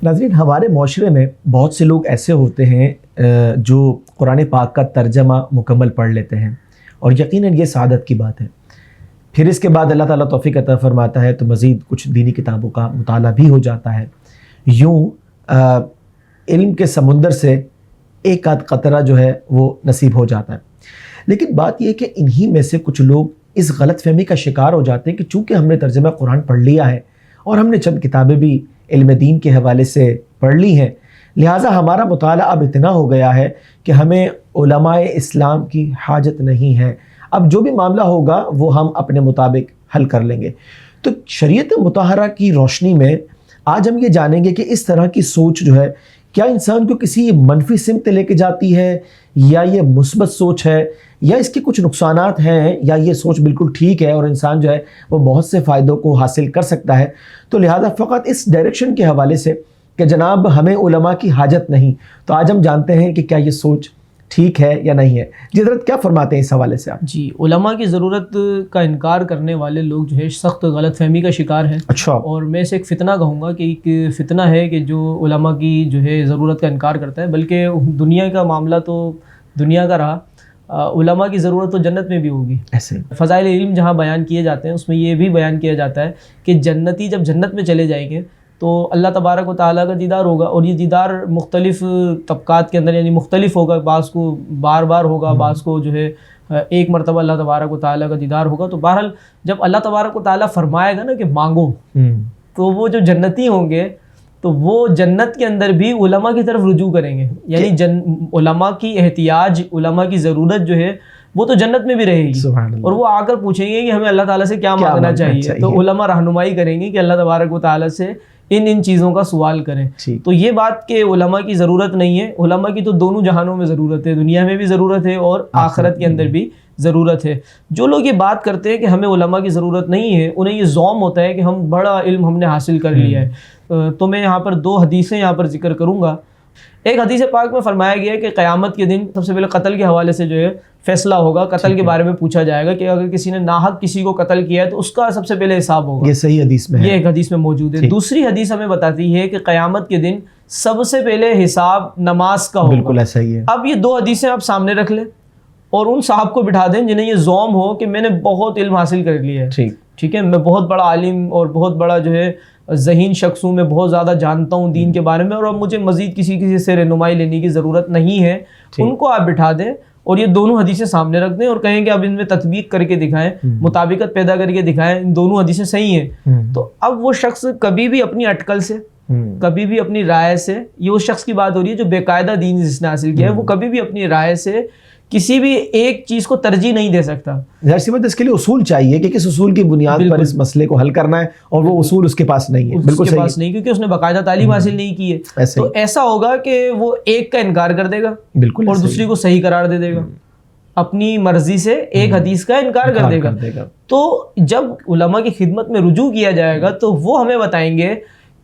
ناظرین، ہمارے معاشرے میں بہت سے لوگ ایسے ہوتے ہیں جو قرآن پاک کا ترجمہ مکمل پڑھ لیتے ہیں، اور یقیناً یہ سعادت کی بات ہے۔ پھر اس کے بعد اللہ تعالیٰ توفیق عطا فرماتا ہے تو مزید کچھ دینی کتابوں کا مطالعہ بھی ہو جاتا ہے۔ یوں علم کے سمندر سے ایک آدھ قطرہ جو ہے وہ نصیب ہو جاتا ہے۔ لیکن بات یہ ہے کہ انہی میں سے کچھ لوگ اس غلط فہمی کا شکار ہو جاتے ہیں کہ چونکہ ہم نے ترجمہ قرآن پڑھ لیا ہے اور ہم نے چند کتابیں بھی علم دین کے حوالے سے پڑھ لی ہیں، لہٰذا ہمارا مطالعہ اب اتنا ہو گیا ہے کہ ہمیں علماء اسلام کی حاجت نہیں ہے، اب جو بھی معاملہ ہوگا وہ ہم اپنے مطابق حل کر لیں گے۔ تو شریعت مطہرہ کی روشنی میں آج ہم یہ جانیں گے کہ اس طرح کی سوچ جو ہے کیا انسان کو کسی منفی سمت لے کے جاتی ہے، یا یہ مثبت سوچ ہے، یا اس کے کچھ نقصانات ہیں، یا یہ سوچ بالکل ٹھیک ہے اور انسان جو ہے وہ بہت سے فائدوں کو حاصل کر سکتا ہے۔ تو لہٰذا فقط اس ڈائریکشن کے حوالے سے کہ جناب ہمیں علماء کی حاجت نہیں، تو آج ہم جانتے ہیں کہ کیا یہ سوچ ٹھیک ہے یا نہیں ہے۔ جی حضرت کیا فرماتے ہیں اس حوالے سے آپ؟ جی، علماء کی ضرورت کا انکار کرنے والے لوگ جو ہے سخت غلط فہمی کا شکار ہیں۔ اچھا۔ اور میں اسے ایک فتنہ کہوں گا کہ ایک فتنہ ہے کہ جو علماء کی جو ہے ضرورت کا انکار کرتا ہے، بلکہ دنیا کا معاملہ تو دنیا کا رہا، علماء کی ضرورت تو جنت میں بھی ہوگی۔ ایسے فضائل علم جہاں بیان کیے جاتے ہیں اس میں یہ بھی بیان کیا جاتا ہے کہ جنتی جب جنت میں چلے جائیں گے تو اللہ تبارک و تعالیٰ کا دیدار ہوگا، اور یہ دیدار مختلف طبقات کے اندر یعنی مختلف ہوگا، بعض کو بار بار ہوگا، بعض کو جو ہے ایک مرتبہ اللہ تبارک و تعالیٰ کا دیدار ہوگا۔ تو بہرحال جب اللہ تبارک و تعالیٰ فرمائے گا نا کہ مانگو، تو وہ جو جنتی ہوں گے تو وہ جنت کے اندر بھی علماء کی طرف رجوع کریں گے، یعنی علماء کی احتیاج، علماء کی ضرورت جو ہے وہ تو جنت میں بھی رہے گی، اور وہ آ کر پوچھیں گے کہ ہمیں اللہ تعالیٰ سے کیا مانگنا چاہیے، تو علماء رہنمائی کریں گے کہ اللہ تبارک و تعالیٰ سے ان چیزوں کا سوال کریں۔ تو یہ بات کہ علماء کی ضرورت نہیں ہے، علماء کی تو دونوں جہانوں میں ضرورت ہے، دنیا میں بھی ضرورت ہے اور آخرت کے اندر بھی ضرورت ہے۔ جو لوگ یہ بات کرتے ہیں کہ ہمیں علماء کی ضرورت نہیں ہے، انہیں یہ زوم ہوتا ہے کہ ہم بڑا علم ہم نے حاصل کر لیا ہے۔ تو میں یہاں پر دو حدیثیں یہاں پر ذکر کروں گا۔ ایک حدیث پاک میں فرمایا گیا ہے کہ قیامت کے دن سب سے پہلے قتل کے حوالے سے جو ہے فیصلہ ہوگا، قتل کے بارے میں پوچھا جائے گا کہ اگر کسی نے ناحق کسی کو قتل کیا ہے تو اس کا سب سے پہلے حساب ہوگا۔ یہ صحیح حدیث میں ہے، یہ ایک حدیث میں موجود ہے۔ دوسری حدیث ہمیں بتاتی ہے کہ قیامت کے دن سب سے پہلے حساب نماز کا ہوگا۔ بالکل ایسا ہی ہے۔ اب یہ دو حدیثیں آپ سامنے رکھ لیں اور ان صاحب کو بٹھا دیں جنہیں یہ زوم ہو کہ میں نے بہت علم حاصل کر لیا ہے، ٹھیک ہے، میں بہت بڑا عالم اور بہت بڑا جو ہے ذہین شخص ہوں، میں بہت زیادہ جانتا ہوں دین کے بارے میں، اور اب مجھے مزید کسی سے رہنمائی لینے کی ضرورت نہیں ہے۔ ان کو آپ بٹھا دیں اور یہ دونوں حدیثیں سامنے رکھ دیں اور کہیں کہ اب ان میں تطبیق کر کے دکھائیں، مطابقت پیدا کر کے دکھائیں، ان دونوں حدیثیں صحیح ہیں۔ تو اب وہ شخص کبھی بھی اپنی اٹکل سے، کبھی بھی اپنی رائے سے، یہ اس شخص کی بات ہو رہی ہے جو بے قاعدہ دین جس نے حاصل کیا ہے، وہ کبھی بھی اپنی رائے سے کسی بھی ایک چیز کو ترجیح نہیں دے سکتا۔ ظاہر سی بات، اس کے لیے اصول چاہیے کہ کس اصول کی بنیاد پر اس مسئلے کو حل کرنا ہے، اور وہ اصول اس کے پاس نہیں ہے، بالکل صحیح ہے، کیونکہ اس نے باقاعدہ تعلیم حاصل نہیں کی ہے۔ تو ایسا ہوگا کہ وہ ایک کا انکار کر دے گا اور دوسری کو صحیح قرار دے دے گا، اپنی مرضی سے ایک حدیث کا انکار کر دے گا۔ تو جب علماء کی خدمت میں رجوع کیا جائے گا تو وہ ہمیں بتائیں گے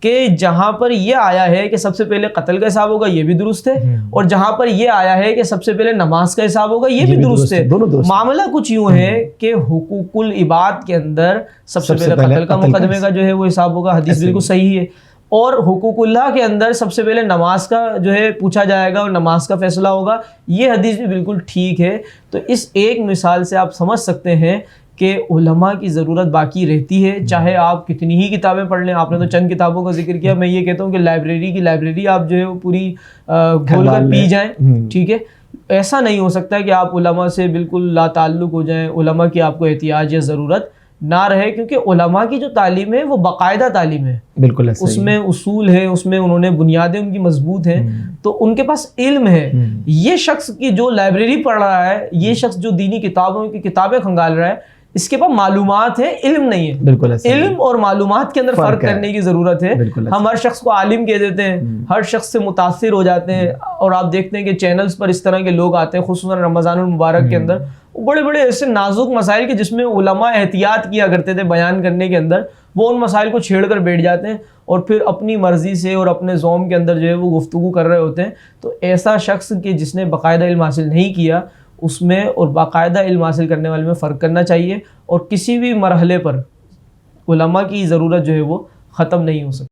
کہ جہاں پر یہ آیا ہے کہ سب سے پہلے قتل کا حساب ہوگا، یہ بھی درست ہے، اور جہاں پر یہ آیا ہے کہ سب سے پہلے نماز کا حساب ہوگا، یہ بھی درست ہے۔ معاملہ کچھ یوں ہے کہ حقوق العباد کے اندر سب سے پہلے قتل کا مقدمے کا جو ہے وہ حساب ہوگا، حدیث بالکل صحیح ہے، اور حقوق اللہ کے اندر سب سے پہلے نماز کا جو ہے پوچھا جائے گا اور نماز کا فیصلہ ہوگا، یہ حدیث بھی بالکل ٹھیک ہے۔ تو اس ایک مثال سے آپ سمجھ سکتے ہیں کہ علماء کی ضرورت باقی رہتی ہے، چاہے آپ کتنی ہی کتابیں پڑھ لیں۔ آپ نے تو چند کتابوں کا ذکر کیا، میں یہ کہتا ہوں کہ لائبریری آپ جو ہے وہ پوری کھول کر پی جائیں، ٹھیک ہے۔ ایسا نہیں ہو سکتا کہ آپ علماء سے بالکل لا تعلق ہو جائیں، علماء کی آپ کو احتیاج یا ضرورت نہ رہے، کیونکہ علماء کی جو تعلیم ہے وہ باقاعدہ تعلیم ہے، بالکل اس میں اصول ہے، اس میں انہوں نے بنیادیں ان کی مضبوط ہیں، تو ان کے پاس علم ہے۔ یہ شخص کی جو لائبریری پڑھ رہا ہے، یہ شخص جو دینی کتابوں کی کتابیں کھنگال رہا ہے، اس کے پاس معلومات ہیں، علم نہیں ہے۔ بالکل علم اور معلومات کے اندر فرق کرنے کی ضرورت ہے۔ ہم ہر شخص کو عالم کہہ دیتے ہیں، ہر شخص سے متاثر ہو جاتے ہیں، اور آپ دیکھتے ہیں کہ چینلز پر اس طرح کے لوگ آتے ہیں، خصوصاً رمضان المبارک کے اندر، بڑے بڑے ایسے نازک مسائل کے جس میں علماء احتیاط کیا کرتے تھے بیان کرنے کے اندر، وہ ان مسائل کو چھیڑ کر بیٹھ جاتے ہیں اور پھر اپنی مرضی سے اور اپنے زوم کے اندر جو ہے وہ گفتگو کر رہے ہوتے ہیں۔ تو ایسا شخص کہ جس نے باقاعدہ علم حاصل نہیں کیا، اس میں اور باقاعدہ علم حاصل کرنے والے میں فرق کرنا چاہیے، اور کسی بھی مرحلے پر علماء کی ضرورت جو ہے وہ ختم نہیں ہو سکتی۔